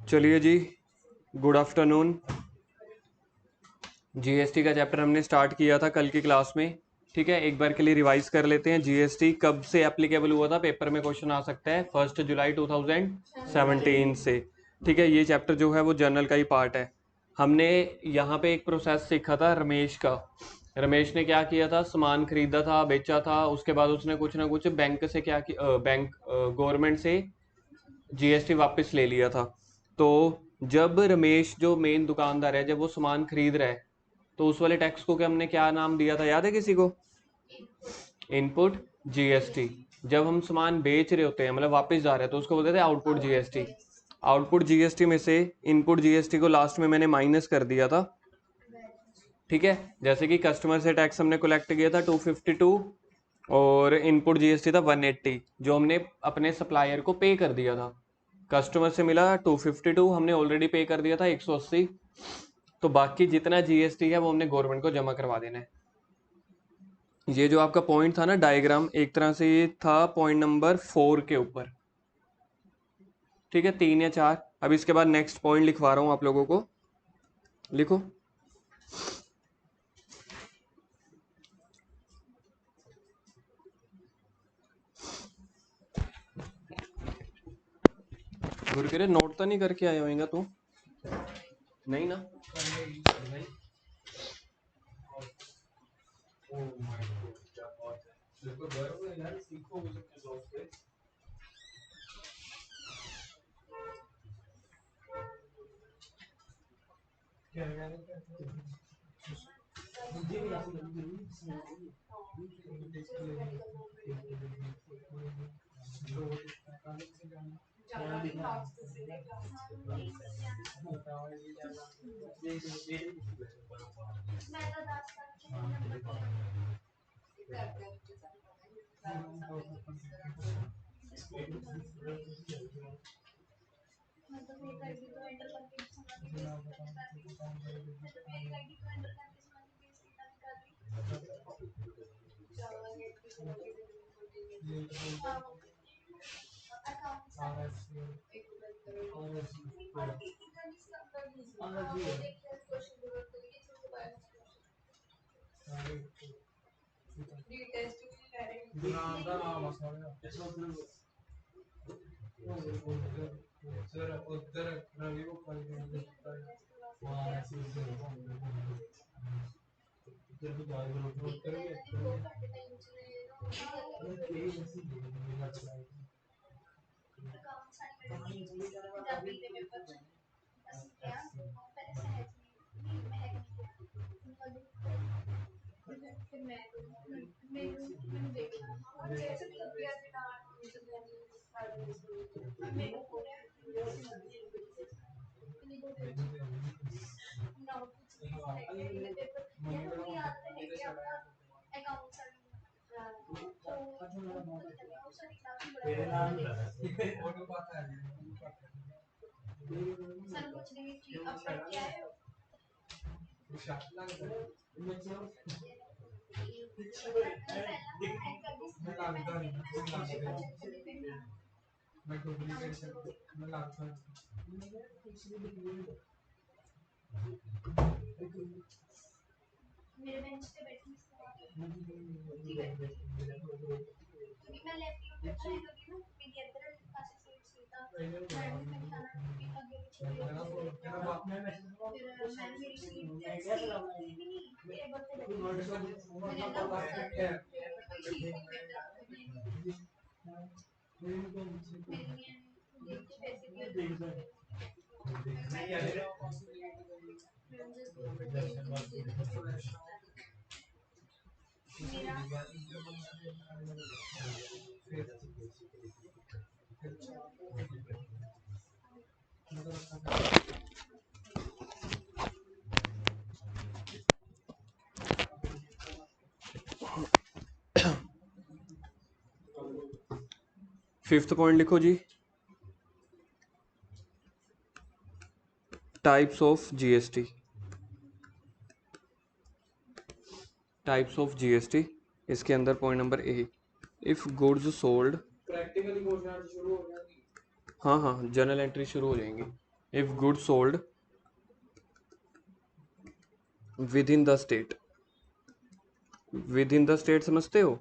चलिए जी, good afternoon. GST का chapter हमने स्टार्ट किया था कल की क्लास में। ठीक है, एक बार के लिए रिवाइज कर लेते हैं। जीएसटी कब से एप्लीकेबल हुआ था, पेपर में क्वेश्चन आ सकता है 1 जुलाई 2017 से। ठीक है, ये चैप्टर जो है वो जर्नल का ही पार्ट है। हमने यहाँ पे एक प्रोसेस सीखा था रमेश का। रमेश ने क्या किया था, सामान खरीदा था, बेचा था, उसके बाद उसने कुछ ना कुछ बैंक से क्या किया, बैंक गवर्नमेंट से जीएसटी वापस ले लिया था। तो जब रमेश जो मेन दुकानदार है, जब वो सामान खरीद रहा है, तो उस वाले टैक्स को क्या हमने क्या नाम दिया था, याद है किसी को? Input GST. जब हम सामान बेच रहे होते हैं, मतलब वापस जा रहे हैं, तो उसको बोलते थे आउटपुट जीएसटी। आउटपुट जीएसटी में से इनपुट जीएसटी को लास्ट में मैंने माइनस कर दिया था। ठीक है, जैसे कि कस्टमर से टैक्स हमने कलेक्ट किया था 252 और इनपुट जीएसटी था 180, जो हमने अपने सप्लायर को पे कर दिया था। कस्टमर से मिला 252, हमने ऑलरेडी पे कर दिया था 180। तो बाकी जितना जीएसटी है वो हमने गवर्नमेंट को जमा करवा देना है। ये जो आपका पॉइंट था ना डायग्राम, एक तरह से ये था पॉइंट नंबर 4 के ऊपर। ठीक है, 3 या 4। अब इसके बाद नेक्स्ट पॉइंट लिखवा रहा हूं आप लोगों को, लिखो। गुरु नोट तो नहीं करके आया होगा तू? नहीं ना? फिफ्थ पॉइंट लिखो जी, types of GST. Types of GST, इसके अंदर point number A, if goods sold. हाँ हाँ, जर्नल एंट्री शुरू हो जाएंगी। If good sold within the state, within the state समझते हो?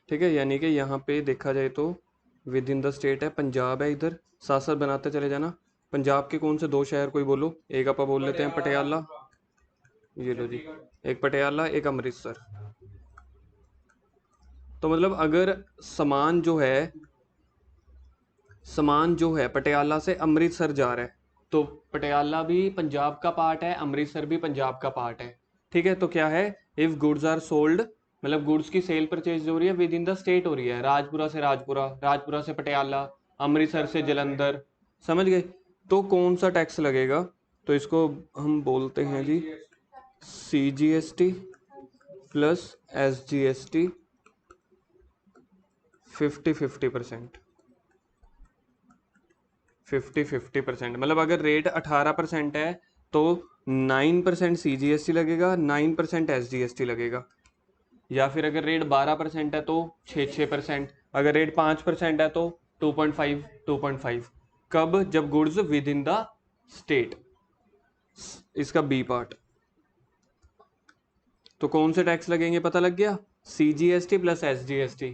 ठीक है, यानी कि यहाँ पे देखा जाए तो विद इन द स्टेट है, पंजाब है इधर, साथ साथ बनाते चले जाना। पंजाब के कौन से दो शहर कोई बोलो, एक आप बोल लेते हैं पटियाला, ये लो जी, एक पटियाला एक अमृतसर। तो मतलब अगर सामान जो है, सामान जो है पटियाला से अमृतसर जा रहा है, तो पटियाला भी पंजाब का पार्ट है, अमृतसर भी पंजाब का पार्ट है। ठीक है, तो क्या है, इफ गुड्स आर सोल्ड, मतलब गुड्स की सेल परचेज जो हो रही है विद इन द स्टेट हो रही है, राजपुरा से राजपुरा, राजपुरा से पटियाला, अमृतसर से जलंधर, समझ गए? तो कौन सा टैक्स लगेगा? तो इसको हम बोलते हैं जी CGST प्लस SGST 50-50%। 50-50%, मतलब अगर रेट 18% है तो 9% CGST लगेगा, 9% SGST लगेगा। या फिर अगर रेट 12% है तो 6%, अगर रेट 5% है तो 2.5। कब? जब goods with in the state. इसका बी पार्ट। तो कौन से टैक्स लगेंगे पता लग गया? CGST plus SGST।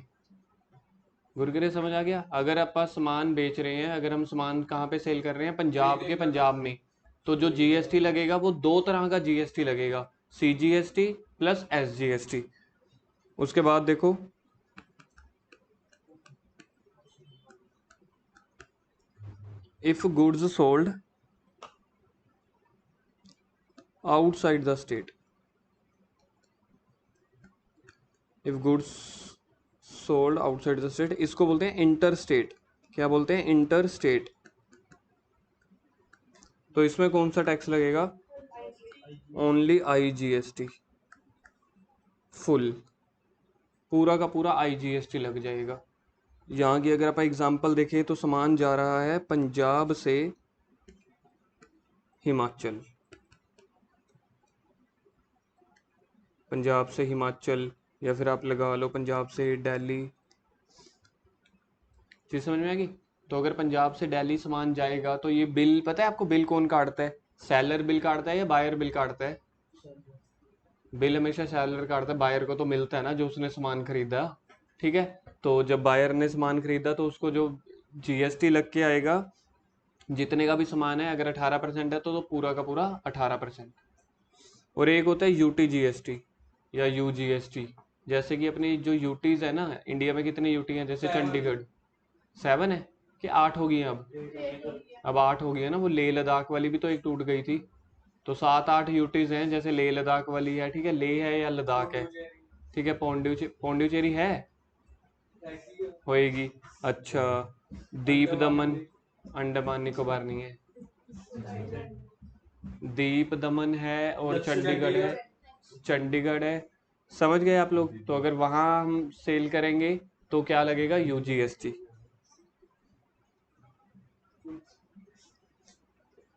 गुरगुरे समझ आ गया? अगर आप सामान बेच रहे हैं, अगर हम सामान कहाँ पे सेल कर रहे हैं, पंजाब के, पंजाब में, तो जो GST लगेगा वो दो तरह का GST लगेगा, CGST प्लस SGST। उसके बाद देखो, if goods sold outside the state, if goods sold outside the state, इसको बोलते हैं इंटर स्टेट। क्या बोलते हैं? Inter state. तो इसमें कौन सा टैक्स लगेगा? ओनली IGST, फुल, पूरा का पूरा IGST लग जाएगा। यहाँ की अगर आप एग्जांपल देखें तो सामान जा रहा है पंजाब से हिमाचल, पंजाब से हिमाचल, या फिर आप लगा लो पंजाब से दिल्ली। चीज समझ में आएगी? तो अगर पंजाब से दिल्ली सामान जाएगा तो ये बिल, पता है आपको बिल कौन काटता है? सेलर बिल काटता है या बायर बिल काटता है? बिल हमेशा सेलर काटता है, बायर को तो मिलता है ना जो उसने सामान खरीदा। ठीक है, तो जब बायर ने सामान खरीदा तो उसको जो GST लग के आएगा, जितने का भी सामान है, अगर 18% है तो पूरा का पूरा 18%। और एक होता है UTGST या UGST। जैसे कि अपनी जो यूटीज है ना, इंडिया में कितनी यूटी हैं? जैसे चंडीगढ़ 7 है कि 8 हो गई हैं अब 8 हो गई है ना, वो लेह लद्दाख वाली भी तो एक टूट गई थी। तो 7-8 यूटीज हैं, जैसे लेह लद्दाख वाली है, ठीक है, लेह है या लद्दाख है, ठीक है, पौंडीचेरी है, होएगी। अच्छा, दीप दमन, अंडमान निकोबार नहीं है, दीप दमन है और चंडीगढ़ है, चंडीगढ़ है। समझ गए आप लोग? तो अगर वहां हम सेल करेंगे तो क्या लगेगा? UGST।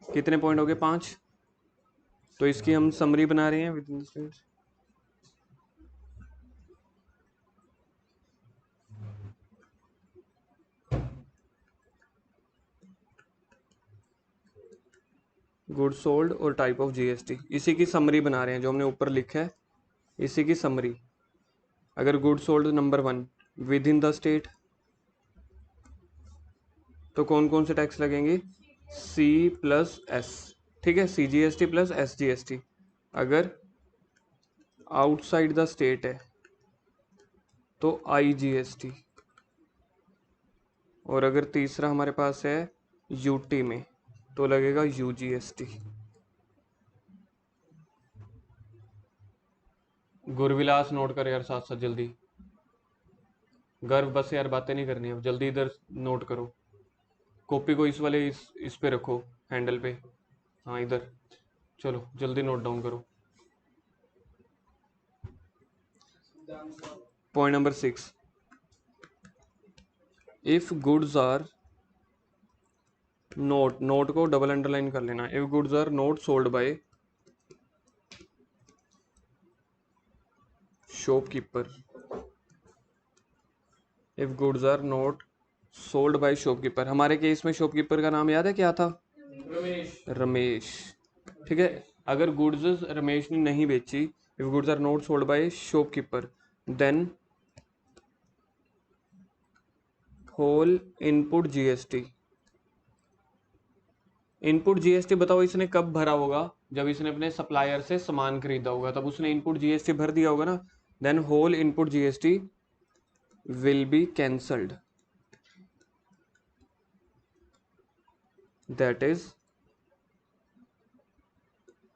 कितने पॉइंट हो गए? 5। तो इसकी हम समरी बना रहे हैं within the states. Good sold और टाइप ऑफ GST, इसी की समरी बना रहे हैं जो हमने ऊपर लिखा है, इसी की समरी। अगर good sold number 1 with in the state, तो कौन कौन से टैक्स लगेंगे? C प्लस S, ठीक है, CGST प्लस SGST। अगर आउटसाइड द स्टेट है तो IGST। और अगर तीसरा हमारे पास है UT में तो लगेगा UGST। गुरविलास नोट कर यार साथ साथ जल्दी। गर्व बस यार, बातें नहीं करनी अब, जल्दी इधर नोट करो। कॉपी को इस वाले इस पे रखो, हैंडल पे। हाँ इधर, चलो जल्दी नोट डाउन करो। Point number 6, if goods are not, note को डबल अंडरलाइन कर लेना, if goods are not sold by shopkeeper, if goods are not sold by shopkeeper. हमारे केस में शॉपकीपर का नाम याद है क्या था? रमेश। ठीक है, अगर गुड्स रमेश ने नहीं बेची, if goods are not sold by shopkeeper, then whole input GST. Input GST बताओ इसने कब भरा होगा? जब इसने अपने सप्लायर से सामान खरीदा होगा तब उसने इनपुट जीएसटी भर दिया होगा ना। Then whole input GST will be cancelled, that is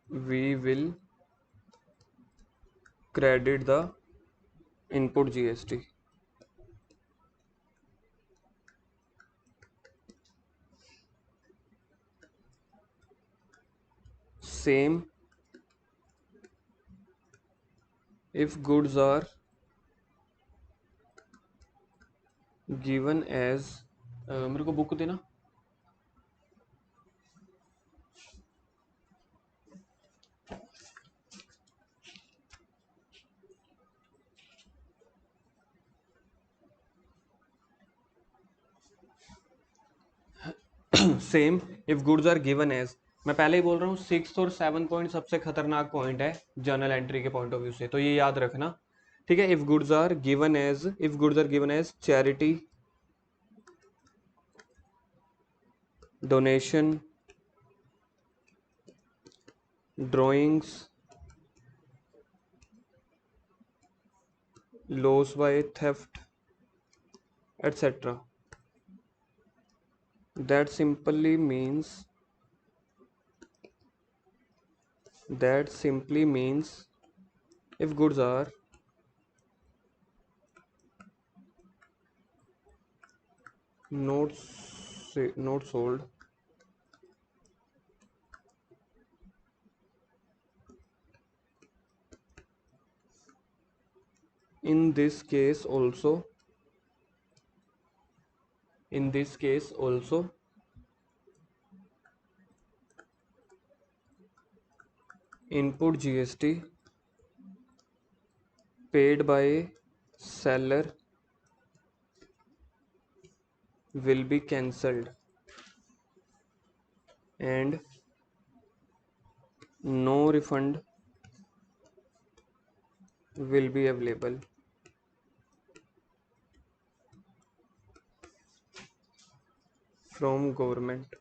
we will credit the input GST. Same if goods are given as मेरे को बुक देना। Same if goods are given as, मैं पहले ही बोल रहा हूँ 6 और 7 पॉइंट सबसे खतरनाक पॉइंट है जर्नल एंट्री के पॉइंट ऑफ व्यू से, तो ये याद रखना। ठीक है, if goods are given as charity, donation, drawings, loss by theft, etc. That simply means if goods are not sold, in this case also input GST paid by seller will be cancelled and no refund will be available. From government.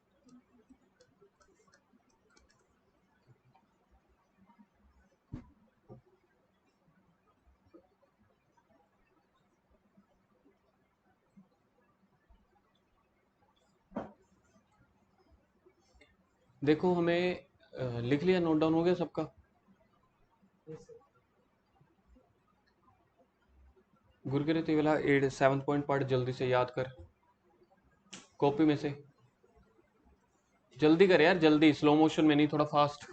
देखो हमें लिख लिया, note down हो गया सबका? गुरकीरत वाला 7 point पढ़, जल्दी से याद कर कॉपी में से, जल्दी कर यार, जल्दी, स्लो मोशन में नहीं, थोड़ा फास्ट।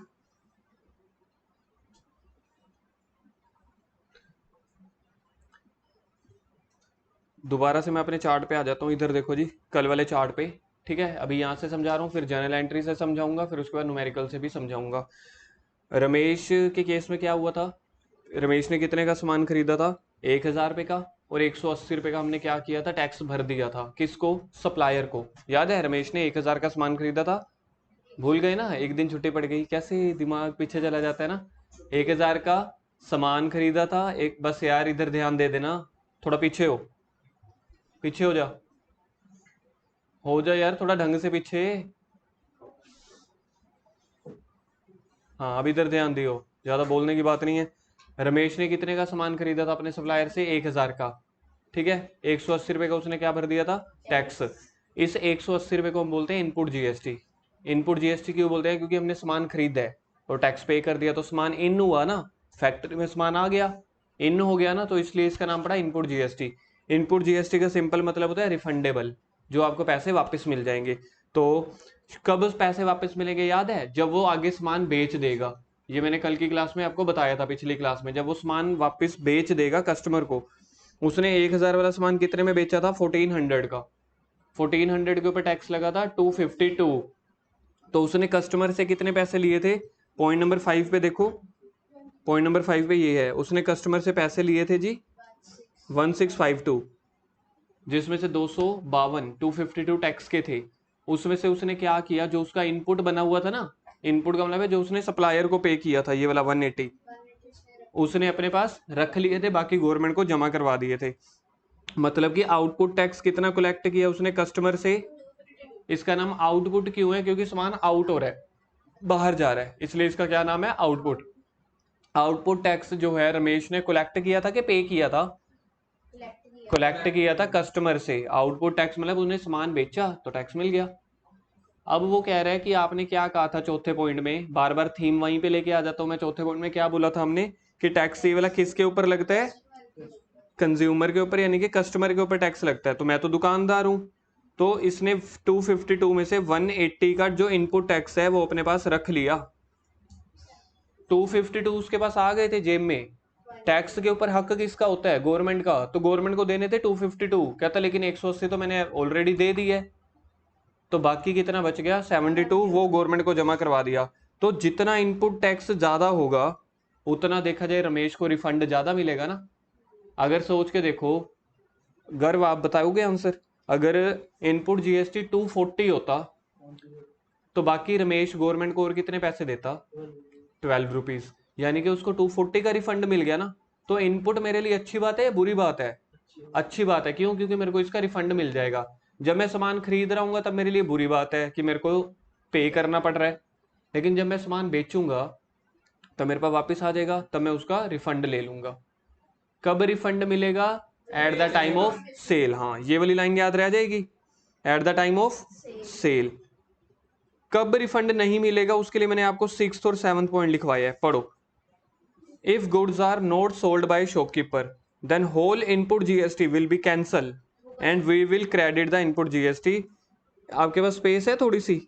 दोबारा से मैं अपने चार्ट पे आ जाता हूँ, इधर देखो जी, कल वाले चार्ट पे। ठीक है, अभी यहाँ से समझा रहा हूँ, फिर जर्नल एंट्री से समझाऊंगा, फिर उसके बाद न्यूमेरिकल से भी समझाऊंगा। रमेश के केस में क्या हुआ था? रमेश ने कितने का सामान खरीदा था? 1000 रुपये का, और 180 रुपये का हमने क्या किया था? टैक्स भर दिया था। किसको? सप्लायर को। याद है, रमेश ने 1000 का सामान खरीदा था, भूल गए ना? एक दिन छुट्टी पड़ गई, कैसे दिमाग पीछे चला जाता है ना। 1000 का सामान खरीदा था, एक बस यार इधर ध्यान दे देना, थोड़ा पीछे हो, पीछे हो जा यार, थोड़ा ढंग से पीछे। हाँ, अब इधर ध्यान दियो, ज्यादा बोलने की बात नहीं है। रमेश ने कितने का सामान खरीदा था अपने सप्लायर से? 1000 का। ठीक है, 180 रुपए का उसने क्या भर दिया था? टैक्स। इस 180 रुपए को हम बोलते हैं इनपुट जीएसटी। इनपुट जीएसटी क्यों बोलते हैं? क्योंकि हमने सामान खरीदा है और टैक्स पे कर दिया, तो सामान इन हुआ ना, फैक्ट्री में सामान आ गया, इन हो गया ना, तो इसलिए इसका नाम पड़ा इनपुट जीएसटी। इनपुट जीएसटी का सिंपल मतलब होता है रिफंडेबल, जो आपको पैसे वापस मिल जाएंगे। तो कब पैसे वापस मिलेंगे याद है? जब वो आगे सामान बेच देगा। ये मैंने कल की क्लास में आपको बताया था, पिछली क्लास में, जब वो सामान वापस बेच देगा कस्टमर को। उसने 1000 वाला सामान कितने में बेचा था? 1400 का। 1400 के ऊपर टैक्स लगा था 252, तो उसने कस्टमर से कितने पैसे लिए थे? पॉइंट नंबर 5 पे देखो, पॉइंट नंबर 5 पे ये है, उसने कस्टमर से पैसे लिए थे जी 1652। जिसमें से 252 टैक्स के थे, उसमें से उसने क्या किया, जो उसका इनपुट बना हुआ था ना, इनपुट का मतलब है जो उसने सप्लायर को पे किया था, ये वाला 180 उसने अपने पास रख लिए थे, बाकी गवर्नमेंट को जमा करवा दिए थे। मतलब कि आउटपुट टैक्स कितना कलेक्ट किया उसने कस्टमर से। इसका नाम आउटपुट क्यों है, क्योंकि सामान आउट हो रहा है, बाहर जा रहा है, इसलिए इसका क्या नाम है, आउटपुट। आउटपुट टैक्स जो है रमेश ने कलेक्ट किया था कि पे किया था, कलेक्ट किया था कस्टमर से। आउटपुट टैक्स मतलब उसने सामान बेचा तो टैक्स मिल गया। अब वो कह रहा है कि आपने क्या कहा था चौथे पॉइंट में, बार बार थीम वहीं पे लेके आ जाता हूं मैं। चौथे पॉइंट में क्या बोला था हमने कि टैक्स ये वाला किसके ऊपर लगता है, कंज्यूमर के ऊपर, यानी कि कस्टमर के ऊपर टैक्स लगता है। तो मैं तो दुकानदार हूं, तो इसने 252 में से 180 का जो इनपुट टैक्स है वो अपने पास रख लिया। 252 उसके पास आ गए थे जेब में। टैक्स के ऊपर हक किसका होता है, गवर्नमेंट का, तो गवर्नमेंट को देने थे 252, कहता लेकिन 180 तो मैंने ऑलरेडी दे दी है। तो बाकी कितना बच गया, 72, वो गवर्नमेंट को जमा करवा दिया। तो जितना इनपुट टैक्स ज्यादा होगा उतना देखा जाए रमेश को रिफंड ज्यादा मिलेगा ना। अगर सोच के देखो, गर्व आप बताओगे आंसर, अगर इनपुट जीएसटी 240 होता तो बाकी रमेश गवर्नमेंट को और कितने पैसे देता, 12 रुपीज, यानी कि उसको 240 का रिफंड मिल गया ना। तो इनपुट मेरे लिए अच्छी बात है या बुरी बात है, अच्छी बात है। क्यों, क्योंकि मेरे को इसका रिफंड मिल जाएगा। जब मैं सामान खरीद रहा हूँ तब मेरे लिए बुरी बात है कि मेरे को पे करना पड़ रहा है, लेकिन जब मैं सामान बेचूंगा तब मेरे पास वापस आ जाएगा, तब मैं उसका रिफंड ले लूंगा। कब रिफंड मिलेगा, at the time of sale. हाँ, ये वाली लाइन याद रह जाएगी, at the time of sale. कब रिफंड नहीं मिलेगा उसके लिए मैंने आपको 6th और 7th पॉइंट लिखवाया है, पढ़ो। If goods are not sold by shopkeeper then whole input GST will be cancel and we will credit the input GST. आपके पास स्पेस है थोड़ी सी?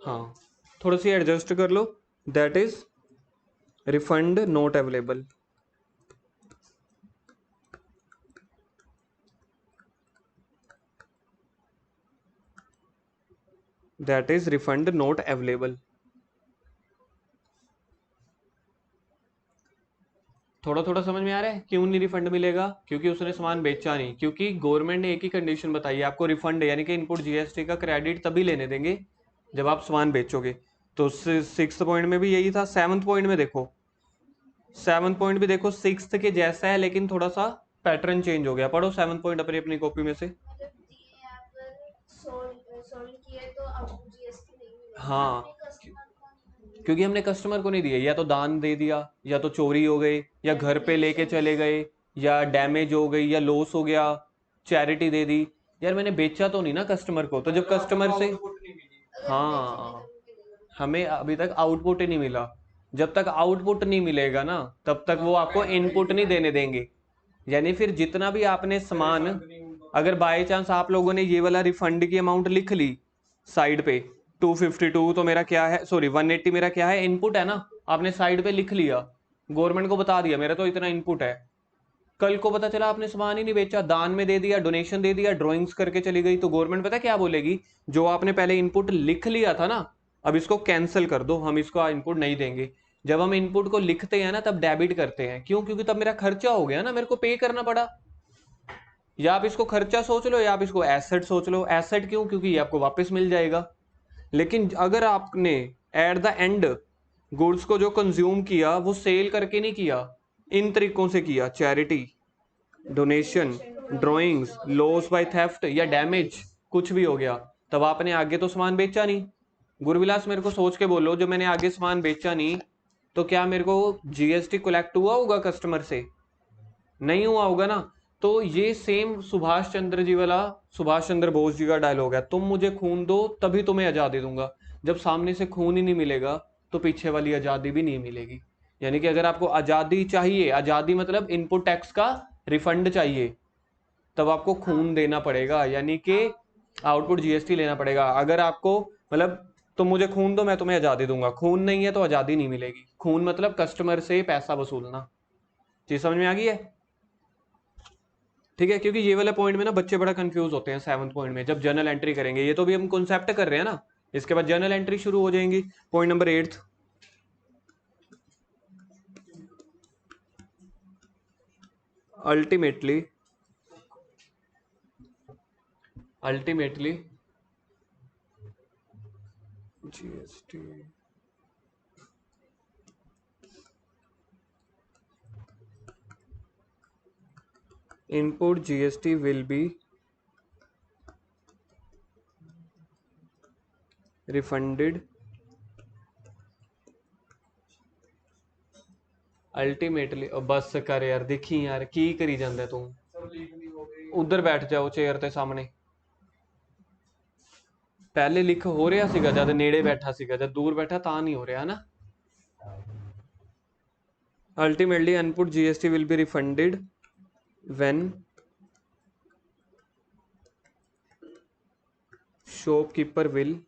हाँ, थोड़ा सी एडजस्ट कर लो। That is refund not available. That is refund not available. थोड़ा थोड़ा समझ में आ रहा है क्यों नहीं रिफंड मिलेगा, क्योंकि उसने सामान बेचा नहीं। क्योंकि गवर्नमेंट ने एक ही कंडीशन बताई है आपको, रिफंड यानी कि इनपुट जीएसटी का क्रेडिट तभी लेने देंगे जब आप सामान बेचोगे। तो 6th पॉइंट में भी यही था। 7th पॉइंट में देखो, 7th पॉइंट भी देखो 6th के जैसा है, लेकिन थोड़ा सा पैटर्न चेंज हो गया। पढ़ो 7th पॉइंट अपनी अपनी कॉपी में से। हाँ, क्योंकि हमने कस्टमर को नहीं दिया, या तो दान दे दिया, या तो चोरी हो गई, या घर पे लेके चले गए, या डैमेज हो गई, या लॉस हो गया, चैरिटी दे दी। यार मैंने बेचा तो नहीं ना कस्टमर को। तो जब कस्टमर से, हाँ, हमें अभी तक आउटपुट ही नहीं मिला। जब तक आउटपुट नहीं मिलेगा ना तब तक वो आपको इनपुट नहीं देने देंगे। यानी फिर जितना भी आपने सामान, अगर बाय चांस आप लोगों ने ये वाला रिफंड की अमाउंट लिख ली साइड पे, 252 तो मेरा क्या है, सॉरी 180 मेरा क्या है, इनपुट है ना, आपने साइड पे लिख लिया, गवर्नमेंट को बता दिया मेरा तो इतना इनपुट है। कल को पता चला आपने सामान ही नहीं बेचा, दान में दे दिया, डोनेशन दे दिया, ड्राइंग्स करके चली गई, तो गवर्नमेंट पता क्या बोलेगी, जो आपने पहले इनपुट लिख लिया था ना, अब इसको कैंसिल कर दो, हम इसको इनपुट नहीं देंगे। जब हम इनपुट को लिखते हैं ना तब डेबिट करते हैं। क्यों, क्योंकि तब मेरा खर्चा हो गया ना, मेरे को पे करना पड़ा। या आप इसको खर्चा सोच लो या आप इसको एसेट सोच लो। एसेट क्यों, क्योंकि ये आपको वापस मिल जाएगा। लेकिन अगर आपने एट द एंड गुड्स को जो कंज्यूम किया वो सेल करके नहीं किया, इन तरीकों से किया, charity, donation, drawings, loss by theft या डैमेज, कुछ भी हो गया, तब आपने आगे तो सामान बेचा नहीं। गुरविलास मेरे को सोच के बोलो, जो मैंने आगे सामान बेचा नहीं तो क्या मेरे को जीएसटी कलेक्ट हुआ होगा कस्टमर से? नहीं हुआ होगा ना। तो ये सेम सुभाष चंद्र जी वाला, सुभाष चंद्र बोस जी का डायलॉग है, तुम मुझे खून दो तभी तुम्हें आजादी दूंगा। जब सामने से खून ही नहीं मिलेगा तो पीछे वाली आजादी भी नहीं मिलेगी। यानी कि अगर आपको आजादी चाहिए, आजादी मतलब इनपुट टैक्स का रिफंड चाहिए, तब आपको खून देना पड़ेगा, यानी कि आउटपुट जीएसटी लेना पड़ेगा। अगर आपको मतलब तुम मुझे खून दो मैं तुम्हें आजादी दूंगा, खून नहीं है तो आजादी नहीं मिलेगी। खून मतलब कस्टमर से पैसा वसूलना। चीज समझ में आ गई है? ठीक है, क्योंकि ये वाले पॉइंट में ना बच्चे बड़ा कंफ्यूज होते हैं 7th पॉइंट में, जब जर्नल एंट्री करेंगे। ये तो भी हम कॉन्सेप्ट कर रहे हैं ना, इसके बाद जर्नल एंट्री शुरू हो जाएंगी। Point number 8, ultimately GST input GST will be refunded ultimately. बस कर यार, देखी यार की करी जांदा तू, उधर बैठ जाओ चेयर ते सामने। पहले लिख हो रहा सीगा जद नेड़े बैठा सीगा, जद दूर बैठा तां नहीं हो रहा ना। Ultimately input GST will be refunded when shopkeeper will,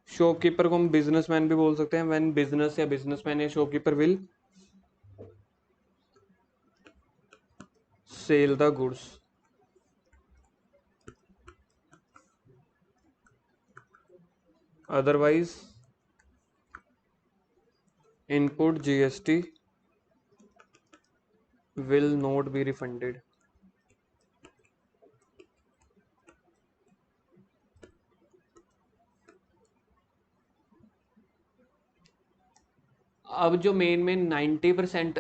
shopkeeper को हम बिजनेसमैन भी बोल सकते हैं, व्हेन बिजनेस या बिजनेसमैन या shopkeeper will sell the goods. Otherwise input GST will not be refunded. अब जो मेन 90%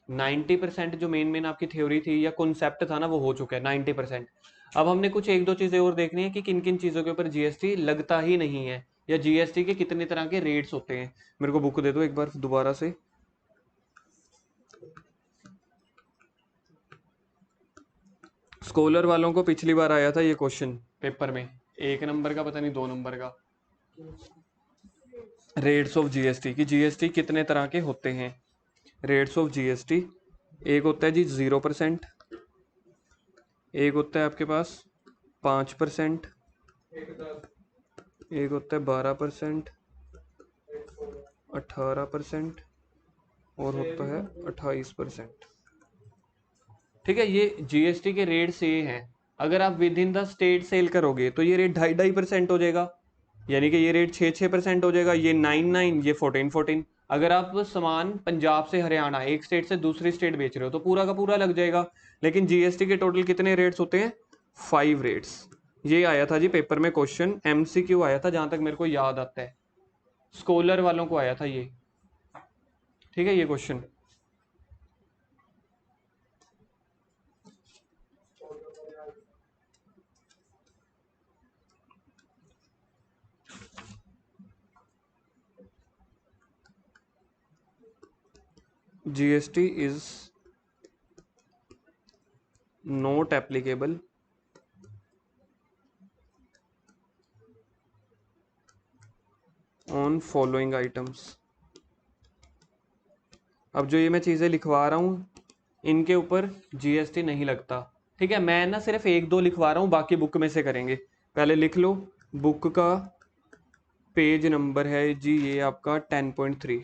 90% जो मेन आपकी थ्योरी थी या कॉन्सेप्ट था ना, वो हो चुका है 90%। अब हमने कुछ एक दो चीजें और देखनी है कि किन किन चीजों के ऊपर जीएसटी लगता ही नहीं है, या जीएसटी के कितने तरह के रेट्स होते हैं। मेरे को बुक दे दो एक बार दोबारा से। स्कॉलर वालों को पिछली बार आया था ये क्वेश्चन पेपर में, 1 नंबर का, पता नहीं 2 नंबर का, रेट्स ऑफ जीएसटी की जीएसटी कितने तरह के होते हैं। रेट्स ऑफ जीएसटी, एक होता है जी 0%, एक होता है आपके पास 5%, एक होता है 12%, 18% और होता है 28%। ठीक है, ये जीएसटी के रेट ये हैं। अगर आप within the state sale करोगे तो ये रेट 2.5% हो जाएगा, यानी कि ये रेट 6% हो जाएगा, ये 9 ये 14। अगर आप सामान पंजाब से हरियाणा, एक स्टेट से दूसरी स्टेट बेच रहे हो तो पूरा का पूरा लग जाएगा। लेकिन जीएसटी के टोटल कितने रेट्स होते हैं? 5 रेट्स। ये आया था जी पेपर में क्वेश्चन, एमसीक्यू आया था जहां तक मेरे को याद आता है, स्कॉलर वालों को आया था ये। ठीक है, ये question GST is not applicable on following items. अब जो ये मैं चीज़ें लिखवा रहा हूँ इनके ऊपर जीएसटी नहीं लगता। ठीक है, मैं ना सिर्फ एक दो लिखवा रहा हूँ, बाकी बुक में से करेंगे। पहले लिख लो, बुक का पेज नंबर है जी ये आपका 10.3,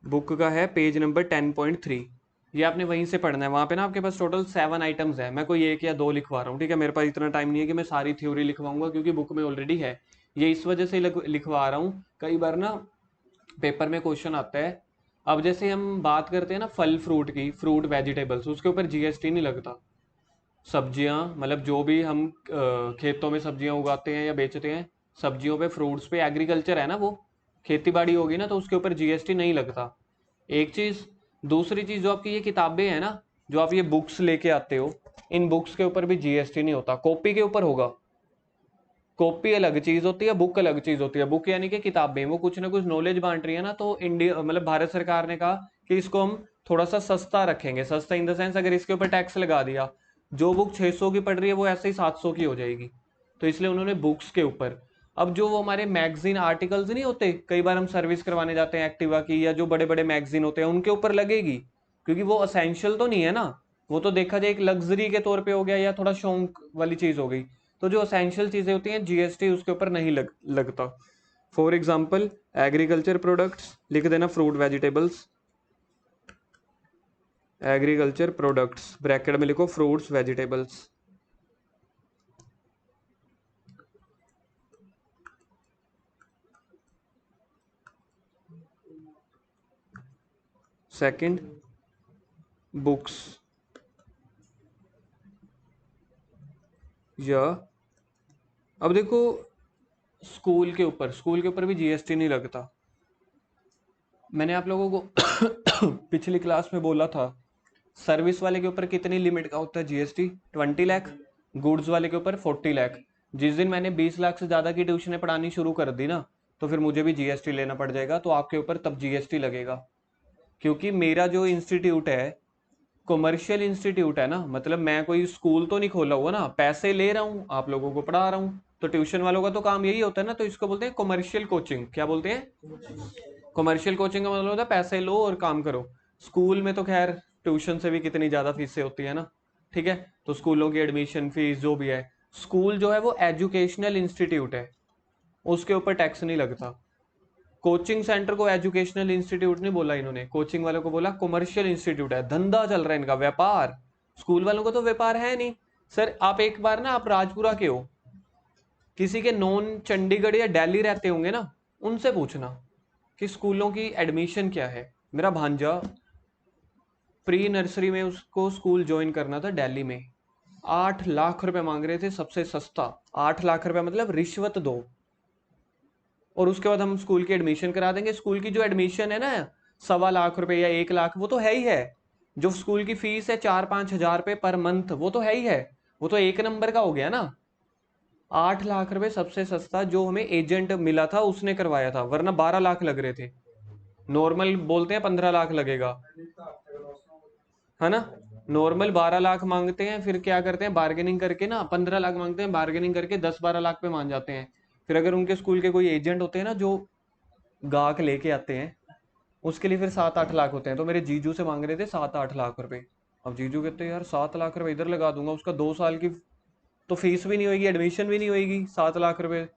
बुक का है पेज नंबर 10.3। ये आपने वहीं से पढ़ना है, वहाँ पे ना आपके पास टोटल 7 आइटम्स है, मैं कोई एक या दो लिखवा रहा हूँ। ठीक है, मेरे पास इतना टाइम नहीं है कि मैं सारी थ्योरी लिखवाऊंगा, क्योंकि बुक में ऑलरेडी है। ये इस वजह से लिखवा रहा हूँ, कई बार ना पेपर में क्वेश्चन आता है। अब जैसे हम बात करते हैं ना फल फ्रूट की, फ्रूट वेजिटेबल्स, उसके ऊपर जीएसटी नहीं लगता। सब्जियां मतलब जो भी हम खेतों में सब्जियां उगाते हैं या बेचते हैं, सब्जियों पे, फ्रूट्स पे, एग्रीकल्चर है ना, वो खेती बाड़ी होगी ना, तो उसके ऊपर जीएसटी नहीं लगता। एक चीज। दूसरी चीज, जो आपकी ये किताबें हैं ना, जो आप ये बुक्स लेके आते हो, इन बुक्स के ऊपर भी जीएसटी नहीं होता। कॉपी के ऊपर होगा। कॉपी अलग चीज होती है, बुक अलग चीज होती है। बुक यानी कि किताबें, वो कुछ ना कुछ नॉलेज बांट रही है ना, तो इंडिया मतलब भारत सरकार ने कहा कि इसको हम थोड़ा सा सस्ता रखेंगे। सस्ता इन द सेंस, अगर इसके ऊपर टैक्स लगा दिया, जो बुक 600 की पड़ रही है वो ऐसे ही 700 की हो जाएगी। तो इसलिए उन्होंने बुक्स के ऊपर। अब जो वो हमारे मैगजीन आर्टिकल्स नहीं होते, कई बार हम सर्विस करवाने जाते हैं एक्टिवा की, या जो बड़े बड़े मैगजीन होते हैं, उनके ऊपर लगेगी, क्योंकि वो असेंशियल तो नहीं है ना। वो तो देखा जाए एक लग्जरी के तौर पे हो गया, या थोड़ा शौक वाली चीज हो गई। तो जो असेंशियल चीजें होती हैं, जीएसटी उसके ऊपर नहीं लगता। फॉर एग्जाम्पल, एग्रीकल्चर प्रोडक्ट्स लिख देना, fruit vegetables, agriculture products bracket में लिखो फ्रूट्स वेजिटेबल्स। सेकंड, बुक्स या अब देखो स्कूल के ऊपर भी जीएसटी नहीं लगता। मैंने आप लोगों को पिछली क्लास में बोला था सर्विस वाले के ऊपर कितनी लिमिट का होता है जीएसटी, 20 लाख। गुड्स वाले के ऊपर 40 लाख। जिस दिन मैंने 20 लाख से ज्यादा की ट्यूशन पढ़ानी शुरू कर दी ना, तो फिर मुझे भी जीएसटी लेना पड़ जाएगा, तो आपके ऊपर तब जीएसटी लगेगा। क्योंकि मेरा जो इंस्टीट्यूट है कॉमर्शियल इंस्टीट्यूट है ना, मतलब मैं कोई स्कूल तो नहीं खोला हुआ ना, पैसे ले रहा हूँ आप लोगों को पढ़ा रहा हूँ, तो ट्यूशन वालों का तो काम यही होता है ना, तो इसको बोलते हैं कॉमर्शियल कोचिंग। क्या बोलते हैं? कॉमर्शियल कोचिंग का मतलब होता है पैसे लो और काम करो। स्कूल में तो खैर ट्यूशन से भी कितनी ज्यादा फीसें होती है ना, ठीक है। तो स्कूलों की एडमिशन फीस जो भी है, स्कूल जो है वो एजुकेशनल इंस्टीट्यूट है, उसके ऊपर टैक्स नहीं लगता। कोचिंग सेंटर को एजुकेशनल इंस्टीट्यूट नहीं बोला इन्होंने, कोचिंग वालों को बोला कॉमर्शियल इंस्टीट्यूट है, धंधा चल रहा है इनका, व्यापार। स्कूल वालों को तो व्यापार है नहीं। सर आप एक बार ना, आप राजपुरा के हो, किसी के नॉन चंडीगढ़ या दिल्ली रहते होंगे ना, उनसे पूछना कि स्कूलों की एडमिशन क्या है। मेरा भांजा प्री नर्सरी में उसको स्कूल ज्वाइन करना था दिल्ली में, 8 लाख रुपए मांग रहे थे सबसे सस्ता। 8 लाख रुपए मतलब रिश्वत दो, और उसके बाद हम स्कूल की एडमिशन करा देंगे। स्कूल की जो एडमिशन है ना 1.25 लाख रुपए या 1 लाख, वो तो है ही है। जो स्कूल की फीस है 4-5 हज़ार रुपए पर मंथ, वो तो है ही है, वो तो एक नंबर का हो गया ना। 8 लाख रुपए सबसे सस्ता जो हमें एजेंट मिला था उसने करवाया था, वरना 12 लाख लग रहे थे। नॉर्मल बोलते हैं 15 लाख लगेगा, है ना। नॉर्मल 12 लाख मांगते हैं, फिर क्या करते हैं बार्गेनिंग करके ना 15 लाख मांगते हैं, बार्गेनिंग करके 10-12 लाख पे मान जाते हैं। फिर अगर उनके स्कूल के कोई एजेंट होते हैं ना जो गाहक लेके आते हैं, उसके लिए फिर 7-8 लाख होते हैं। तो मेरे जीजू से मांग रहे थे 7-8 लाख रुपए। अब जीजू कहते हैं यार 7 लाख रुपए इधर लगा दूंगा, उसका 2 साल की तो फीस भी नहीं होगी, एडमिशन भी नहीं होगी, 7 लाख रुपए।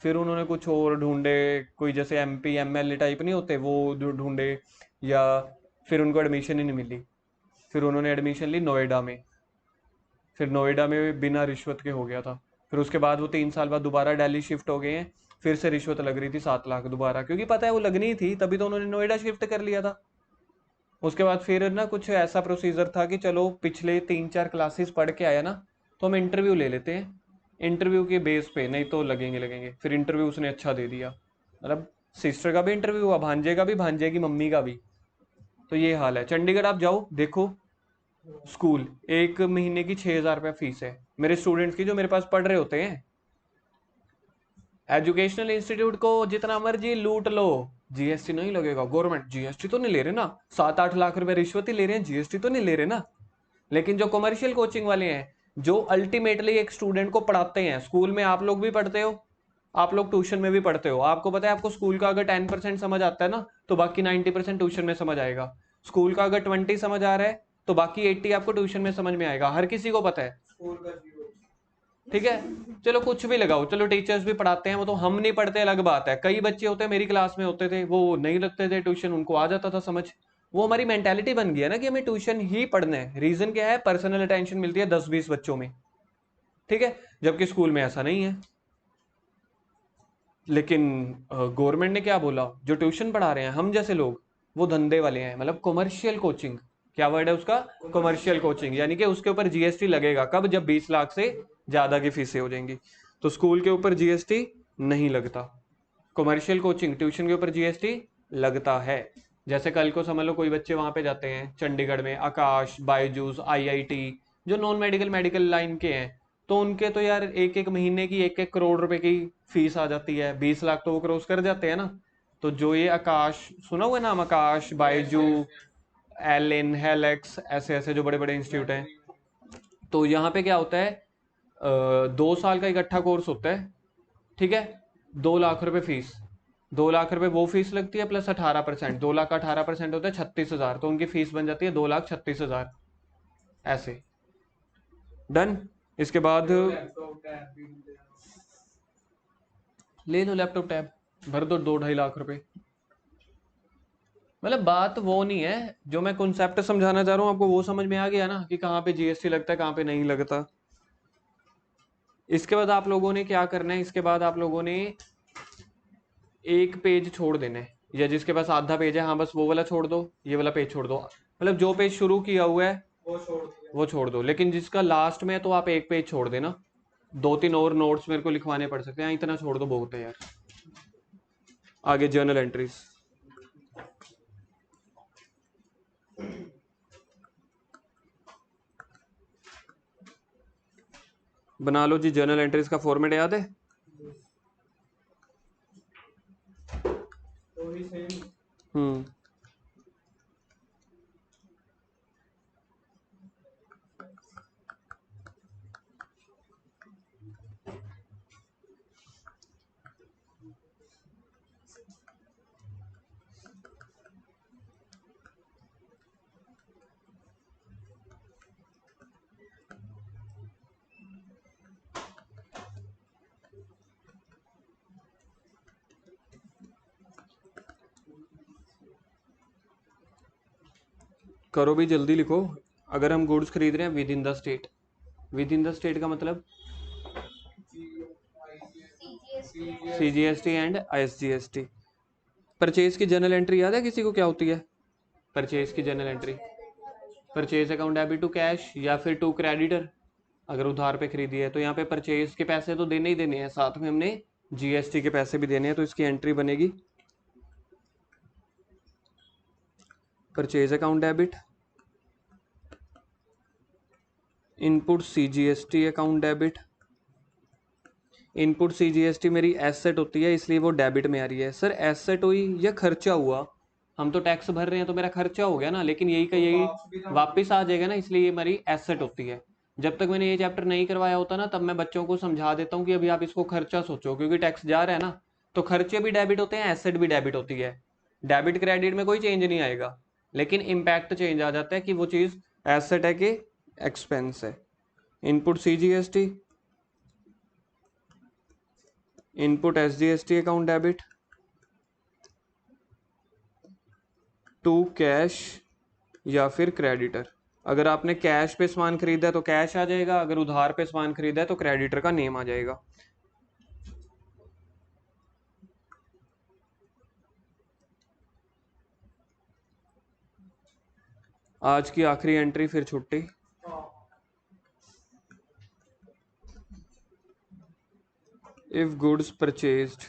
फिर उन्होंने कुछ और ढूंढे, कोई जैसे एमपी एमएलए टाइप नहीं होते वो ढूंढे, या फिर उनको एडमिशन ही नहीं मिली। फिर उन्होंने एडमिशन ली नोएडा में, फिर नोएडा में बिना रिश्वत के हो गया था। फिर उसके बाद वो 3 साल बाद दोबारा दिल्ली शिफ्ट हो गए हैं, फिर से रिश्वत लग रही थी 7 लाख दोबारा, क्योंकि पता है वो लगनी थी, तभी तो उन्होंने नोएडा शिफ्ट कर लिया था। उसके बाद फिर ना कुछ ऐसा प्रोसीजर था कि चलो पिछले 3-4 क्लासेस पढ़ के आया ना, तो हम इंटरव्यू ले लेते हैं, इंटरव्यू के बेस पे, नहीं तो लगेंगे। फिर इंटरव्यू उसने अच्छा दे दिया, मतलब सिस्टर का भी इंटरव्यू हुआ, भांजे का भी, भांजे की मम्मी का भी। तो ये हाल है। चंडीगढ़ आप जाओ देखो, स्कूल 1 महीने की 6,000 रुपया फीस है मेरे स्टूडेंट्स की जो मेरे पास पढ़ रहे होते हैं। एजुकेशनल इंस्टीट्यूट को जितना मर्जी लूट लो, जीएसटी नहीं लगेगा। गवर्नमेंट जीएसटी तो नहीं ले रहे ना, 7-8 लाख रुपए रिश्वत ही ले रहे हैं, जीएसटी तो नहीं ले रहे ना। लेकिन जो कमर्शियल कोचिंग वाले हैं, जो अल्टीमेटली एक स्टूडेंट को पढ़ाते हैं, स्कूल में आप लोग भी पढ़ते हो, आप लोग ट्यूशन में भी पढ़ते हो, आपको पता है आपको स्कूल का अगर 10% समझ आता है ना, तो बाकी 90% ट्यूशन में समझ आएगा। स्कूल का अगर 20 समझ आ रहा है, तो बाकी 80 आपको ट्यूशन में समझ में आएगा, हर किसी को पता है। ठीक है, चलो कुछ भी लगाओ, चलो टीचर्स भी पढ़ाते हैं, वो तो हम नहीं पढ़ते अलग बात है। कई बच्चे होते हैं मेरी क्लास में होते थे, वो नहीं लगते थे ट्यूशन, उनको आ जाता था समझ। वो हमारी मेंटालिटी बन गया ना कि हमें ट्यूशन ही पढ़ना है। रीजन क्या है? पर्सनल अटेंशन मिलती है 10-20 बच्चों में, ठीक है, जबकि स्कूल में ऐसा नहीं है। लेकिन गवर्नमेंट ने क्या बोला, जो ट्यूशन पढ़ा रहे हैं हम जैसे लोग, वो धंधे वाले हैं, मतलब कॉमर्शियल कोचिंग। क्या वर्ड है उसका? कॉमर्शियल कोचिंग, यानी कि उसके ऊपर जीएसटी लगेगा कब? जब 20 लाख से ज्यादा की फीसें हो जाएंगी। तो स्कूल के ऊपर जीएसटी नहीं लगता, कॉमर्शियल कोचिंग ट्यूशन के ऊपर जीएसटी लगता है। जैसे कल को समझ लो कोई बच्चे वहां पे जाते हैं चंडीगढ़ में, आकाश, बायजूस, आईआईटी, जो नॉन मेडिकल मेडिकल लाइन के हैं, तो उनके तो यार 1-1 महीने की 1-1 करोड़ रुपए की फीस आ जाती है। 20 लाख तो वो क्रॉस कर जाते हैं ना। तो जो ये आकाश, सुना हुआ नाम आकाश, बायजू, एलिन, हेलेक्स, ऐसे ऐसे जो बड़े बड़े इंस्टीट्यूट हैं, तो यहाँ पे क्या होता है, 2 साल का इकट्ठा कोर्स होता है, ठीक है, 2 लाख रुपए फीस। 2 लाख रुपए वो फीस लगती है प्लस 18%, 2 लाख का 18% होता है 36,000, तो उनकी फीस बन जाती है 2,36,000। ऐसे डन। इसके बाद ले लो लैपटॉप टैब, भर दो 2-2.5 लाख रुपए। मतलब बात वो नहीं है, जो मैं कॉन्सेप्ट समझाना चाह रहा हूँ आपको वो समझ में आ गया ना, कि कहाँ पे जीएसटी लगता है कहाँ पे नहीं लगता। इसके बाद आप लोगों ने क्या करना है, इसके बाद आप लोगों ने एक पेज छोड़ देना है, या जिसके पास आधा पेज है, हाँ बस वो वाला छोड़ दो, ये वाला पेज छोड़ दो। मतलब जो पेज शुरू किया हुआ है वो छोड़ दो, लेकिन जिसका लास्ट में है तो आप एक पेज छोड़ देना, 2-3 और नोट्स मेरे को लिखवाने पड़ सकते हैं, इतना छोड़ दो बहुत है यार। आगे जर्नल एंट्रीज बना लो जी। जर्नल एंट्रीज का फॉर्मेट याद है? तो ही सेम। हम्म करो भी, जल्दी लिखो। अगर हम गुड्स खरीद रहे हैं within the state, within the state का मतलब CGST एंड ISGST। परचेज की जर्नल एंट्री याद है किसी को क्या होती है? परचेज की journal entry, purchase account debit to cash या फिर टू क्रेडिटर। अगर उधार पे खरीदी है तो यहाँ पे परचेज के पैसे तो देने ही देने हैं, साथ में हमने GST के पैसे भी देने हैं, तो इसकी एंट्री बनेगी purchase account debit, input CGST account debit. Input CGST मेरी एसेट होती है इसलिए वो डेबिट में आ रही है। सर एसेट हुई या खर्चा हुआ? हम तो टैक्स भर रहे हैं तो मेरा खर्चा हो गया ना, लेकिन यही का यही वापस आ जाएगा ना, इसलिए ये मेरी एसेट होती है। जब तक मैंने ये चैप्टर नहीं करवाया होता ना, तब मैं बच्चों को समझा देता हूँ कि अभी आप इसको खर्चा सोचो, क्योंकि टैक्स जा रहा है ना, तो खर्चे भी डेबिट होते हैं, एसेट भी डेबिट होती है। डेबिट क्रेडिट में कोई चेंज नहीं आएगा, लेकिन इम्पैक्ट चेंज आ जाता है कि वो चीज़ एसेट है कि एक्सपेंस है। Input CGST, input SGST account debit to cash या फिर क्रेडिटर। अगर आपने कैश पे सामान खरीदा है तो कैश आ जाएगा, अगर उधार पे सामान खरीदा है तो क्रेडिटर का नेम आ जाएगा। आज की आखिरी एंट्री, फिर छुट्टी। If goods purchased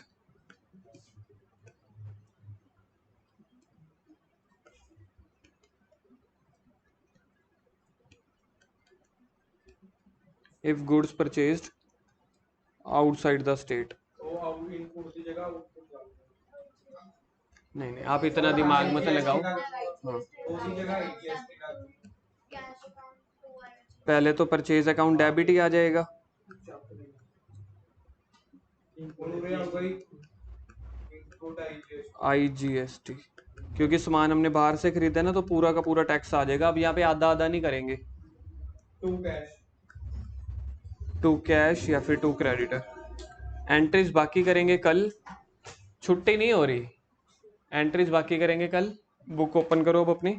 if goods purchased outside the state. तो अब इनपुट की जगह आउटपुट डाल दो। नहीं नहीं, आप इतना दिमाग मत लगाओ। हाँ, उसी जगह GST डाल दो। पहले तो परचेज अकाउंट डेबिट ही आ जाएगा, इनपुट हो गई इनपुट IGST, क्योंकि सामान हमने बाहर से खरीदा है ना, तो पूरा का पूरा टैक्स आ जाएगा। अब यहाँ पे आधा आधा नहीं करेंगे, टू कैश, टू कैश या फिर टू क्रेडिटर। एंट्रीज बाकी करेंगे कल, छुट्टी नहीं हो रही, एंट्रीज बाकी करेंगे कल। बुक ओपन करो अब अपनी।